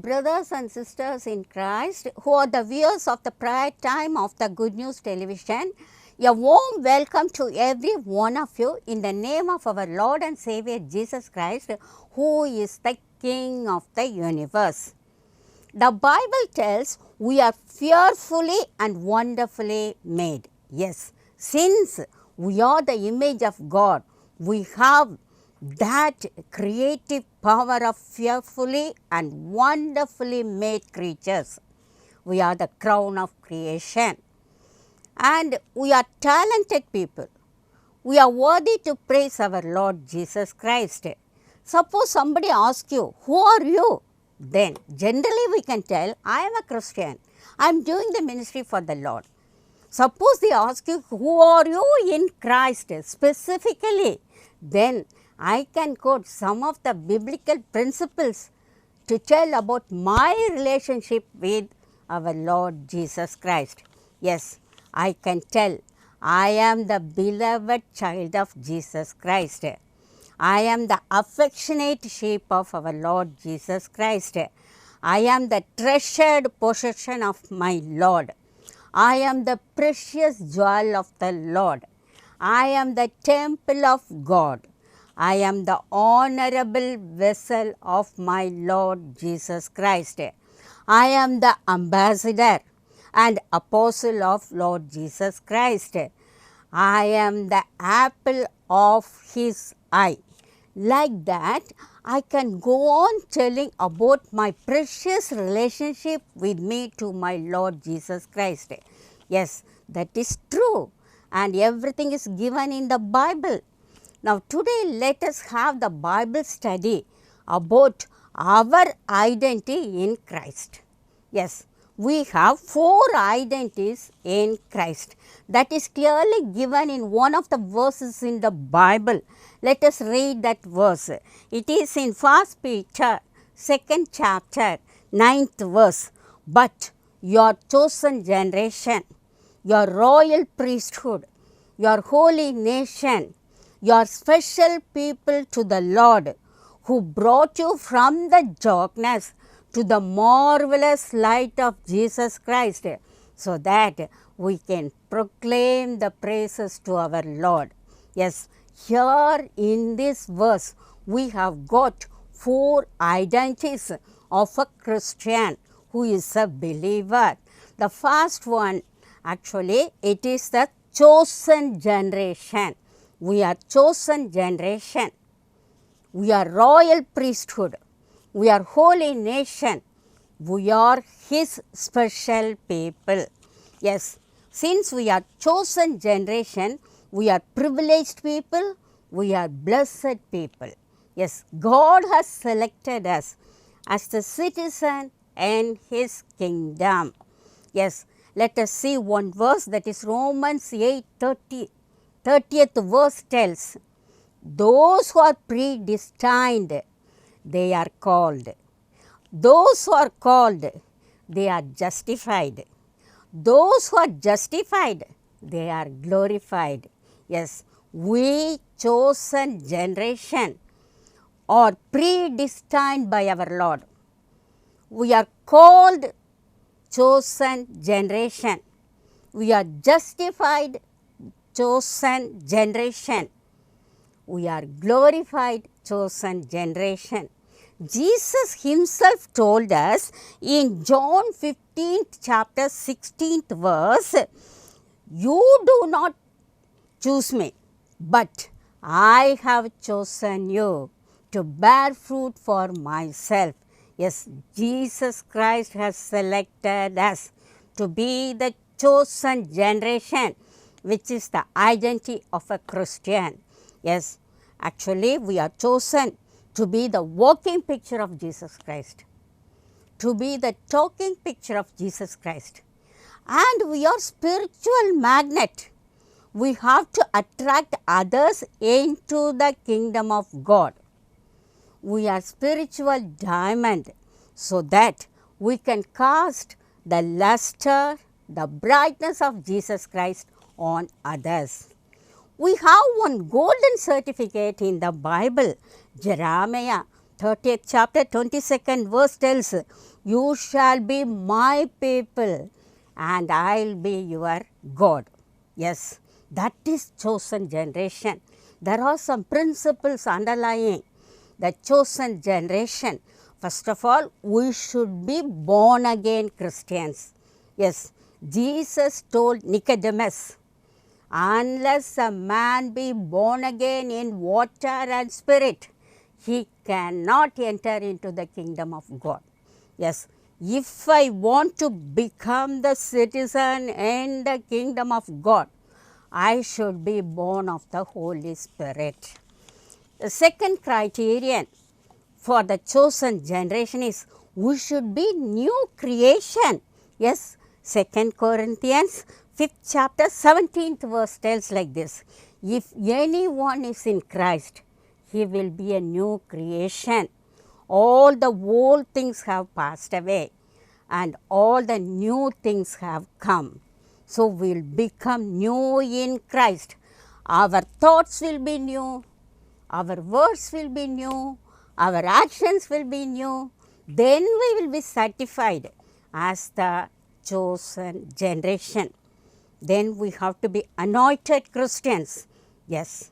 brothers and sisters in Christ who are the viewers of the prayer time of the Good News Television. A warm welcome to every one of you in the name of our Lord and Savior Jesus Christ, who is the King of the universe. The Bible tells we are fearfully and wonderfully made. Yes, since we are the image of God, we have that creative power of fearfully and wonderfully made creatures. We are the crown of creation, and we are talented people. We are worthy to praise our Lord Jesus Christ. Suppose somebody asks you, who are you? Then generally we can tell, I am a Christian. I am doing the ministry for the Lord. Suppose they ask you, who are you in Christ specifically? Then I can quote some of the biblical principles to tell about my relationship with our Lord Jesus Christ. Yes, I can tell I am the beloved child of Jesus Christ. I am the affectionate sheep of our Lord Jesus Christ. I am the treasured possession of my Lord. I am the precious jewel of the Lord. I am the temple of God. I am the honorable vessel of my Lord Jesus Christ. I am the ambassador and apostle of Lord Jesus Christ. I am the apple of his eye. Like that, I can go on telling about my precious relationship with me to my Lord Jesus Christ. Yes, that is true, and everything is given in the Bible. Now, today let us have the Bible study about our identity in Christ. Yes, we have 4 identities in Christ. That is clearly given in one of the verses in the Bible. Let us read that verse. It is in 1 Peter 2nd chapter 9th verse. But your chosen generation, your royal priesthood, your holy nation, your special people to the Lord, who brought you from the darkness to the marvelous light of Jesus Christ, so that we can proclaim the praises to our Lord. Yes, here in this verse, we have got 4 identities of a Christian who is a believer. The first one, actually, it is the chosen generation. We are chosen generation. We are royal priesthood. We are holy nation. We are his special people. Yes, since we are chosen generation, we are privileged people. We are blessed people. Yes, God has selected us as the citizen in his kingdom. Yes, let us see one verse, that is Romans 8:30. 30th verse tells, those who are predestined, they are called. Those who are called, they are justified. Those who are justified, they are glorified. Yes, we chosen generation are predestined by our Lord. We are called chosen generation. We are justified chosen generation. We are glorified chosen generation. Jesus himself told us in John 15th chapter 16th verse, you do not choose me, but I have chosen you to bear fruit for myself. Yes, Jesus Christ has selected us to be the chosen generation, which is the identity of a Christian. Yes, actually we are chosen to be the walking picture of Jesus Christ, to be the talking picture of Jesus Christ. And we are spiritual magnet. We have to attract others into the kingdom of God. We are spiritual diamond, so that we can cast the luster, the brightness of Jesus Christ on others. We have one golden certificate in the Bible. Jeremiah 30th chapter 22nd verse tells, You shall be my people and I will be your God. Yes, that is chosen generation. There are some principles underlying the chosen generation. First of all, we should be born again Christians. Yes, Jesus told Nicodemus, unless a man be born again in water and spirit, he cannot enter into the kingdom of God. Yes, if I want to become the citizen in the kingdom of God, I should be born of the Holy Spirit. The second criterion for the chosen generation is we should be new creation. Yes, 2 Corinthians 5th chapter 17th verse tells like this. If anyone is in Christ, he will be a new creation. All the old things have passed away and all the new things have come. So we will become new in Christ. Our thoughts will be new, our words will be new, our actions will be new. Then we will be certified as the chosen generation. Then we have to be anointed Christians. Yes,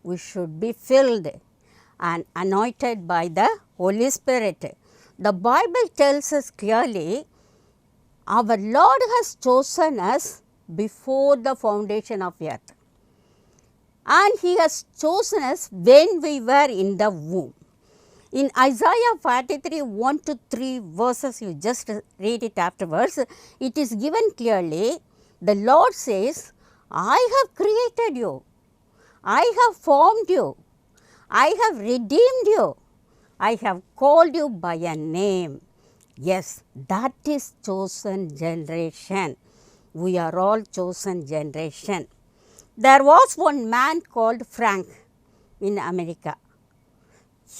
we should be filled and anointed by the Holy Spirit. The Bible tells us clearly, our Lord has chosen us before the foundation of earth. And He has chosen us when we were in the womb. In Isaiah 43, 1 to 3 verses, you just read it afterwards, it is given clearly, the Lord says, I have created you, I have formed you, I have redeemed you, I have called you by a name. Yes, that is chosen generation. We are all chosen generation. There was one man called Frank in America.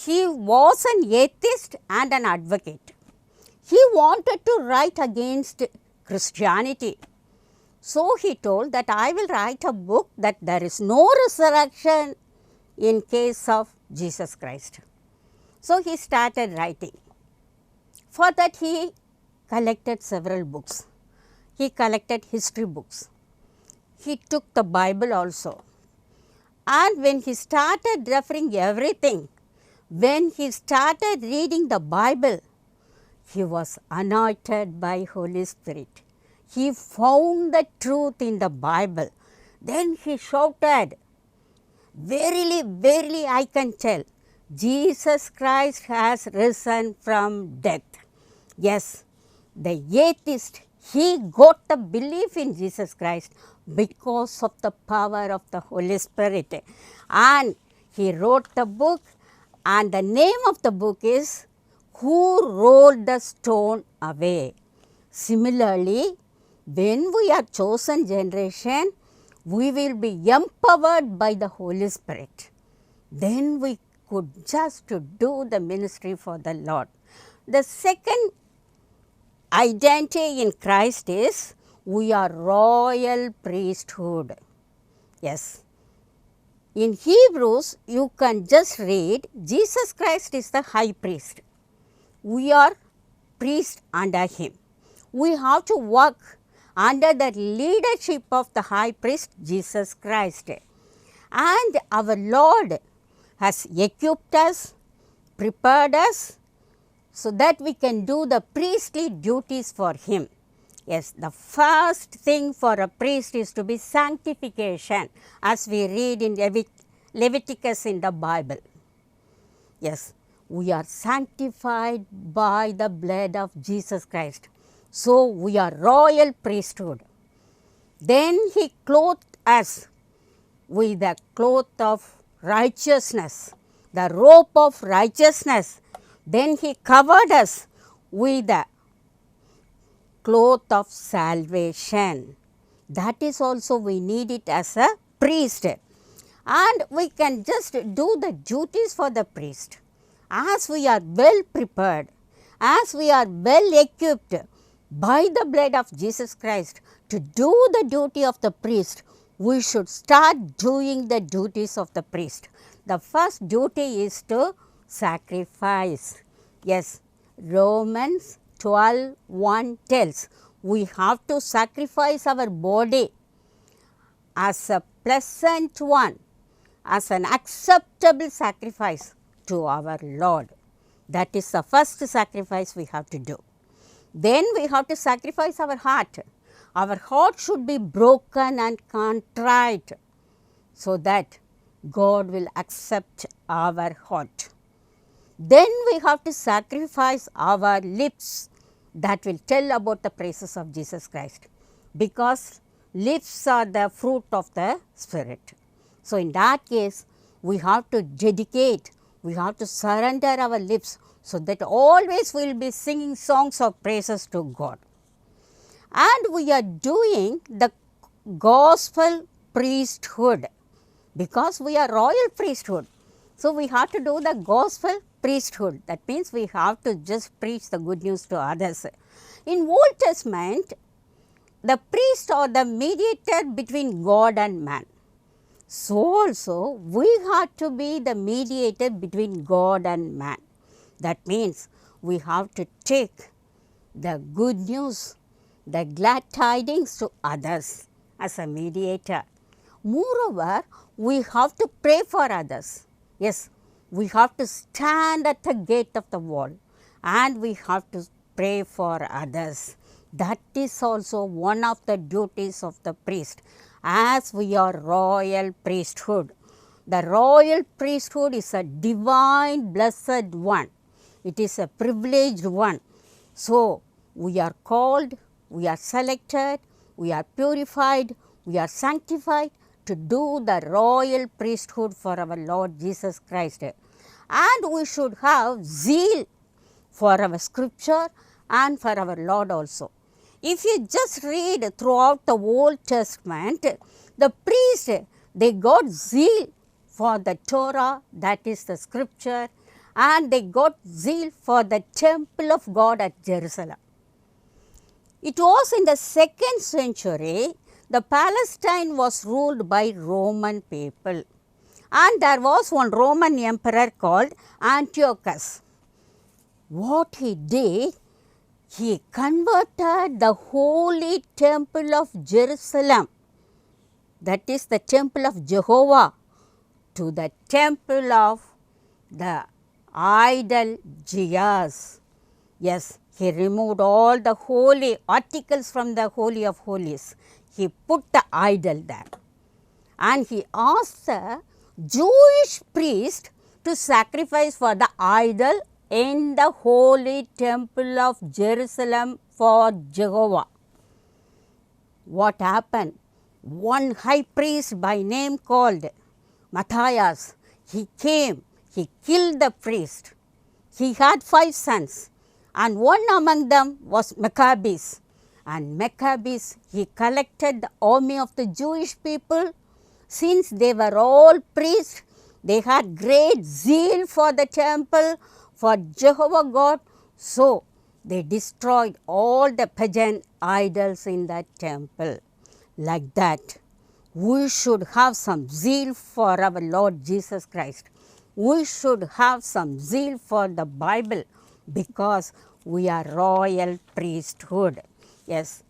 He was an atheist and an advocate. He wanted to write against Christianity. So he told that I will write a book that there is no resurrection in case of Jesus Christ. So he started writing. For that he collected several books. He collected history books. He took the Bible also. And when he started referring everything, when he started reading the Bible, he was anointed by Holy Spirit. He found the truth in the Bible. Then he shouted, verily, verily I can tell, Jesus Christ has risen from death. Yes, the atheist, he got the belief in Jesus Christ because of the power of the Holy Spirit. And he wrote the book, and the name of the book is Who Rolled the Stone Away. Similarly, when we are chosen generation, we will be empowered by the Holy Spirit. Then we could just to do the ministry for the Lord. The second identity in Christ is we are royal priesthood. Yes. In Hebrews, you can just read, Jesus Christ is the high priest. We are priests under Him. We have to work under the leadership of the high priest, Jesus Christ. And our Lord has equipped us, prepared us, so that we can do the priestly duties for Him. Yes, the first thing for a priest is to be sanctification, as we read in Leviticus in the Bible. Yes, we are sanctified by the blood of Jesus Christ. So, we are royal priesthood. Then He clothed us with the cloth of righteousness, the robe of righteousness. Then He covered us with the cloth of salvation. That is also we need it as a priest. And we can just do the duties for the priest. As we are well prepared, as we are well equipped by the blood of Jesus Christ to do the duty of the priest, we should start doing the duties of the priest. The first duty is to sacrifice. Yes, Romans 12:1 tells, we have to sacrifice our body as a pleasant one, as an acceptable sacrifice to our Lord. That is the first sacrifice we have to do. Then we have to sacrifice our heart. Our heart should be broken and contrite so that God will accept our heart. Then we have to sacrifice our lips that will tell about the praises of Jesus Christ, because lips are the fruit of the Spirit. So, in that case, we have to dedicate, we have to surrender our lips so that always we will be singing songs of praises to God. And we are doing the gospel priesthood, because we are royal priesthood. So, we have to do the gospel priesthood. That means we have to just preach the good news to others. In Old Testament, the priest or the mediator between God and man. So also we have to be the mediator between God and man. That means we have to take the good news, the glad tidings to others as a mediator. Moreover, we have to pray for others. Yes, we have to stand at the gate of the wall and we have to pray for others. That is also one of the duties of the priest, as we are royal priesthood. The royal priesthood is a divine blessed one. It is a privileged one. So, we are called, we are selected, we are purified, we are sanctified to do the royal priesthood for our Lord Jesus Christ. And we should have zeal for our scripture and for our Lord also. If you just read throughout the Old Testament, the priests, they got zeal for the Torah, that is the scripture, and they got zeal for the temple of God at Jerusalem. It was in the 2nd century, the Palestine was ruled by Roman people, and there was one Roman emperor called Antiochus. What he did, he converted the holy temple of Jerusalem, that is the temple of Jehovah, to the temple of the idol Zeus. Yes, he removed all the holy articles from the Holy of Holies. He put the idol there, and he asked the Jewish priest to sacrifice for the idol in the holy temple of Jerusalem for Jehovah. What happened? One high priest by name called Matthias, he came, he killed the priest. He had 5 sons, and one among them was Maccabees. And Maccabees, he collected the army of the Jewish people. Since they were all priests, they had great zeal for the temple, for Jehovah God. So, they destroyed all the pagan idols in that temple. Like that, we should have some zeal for our Lord Jesus Christ. We should have some zeal for the Bible, because we are royal priesthood. Yes,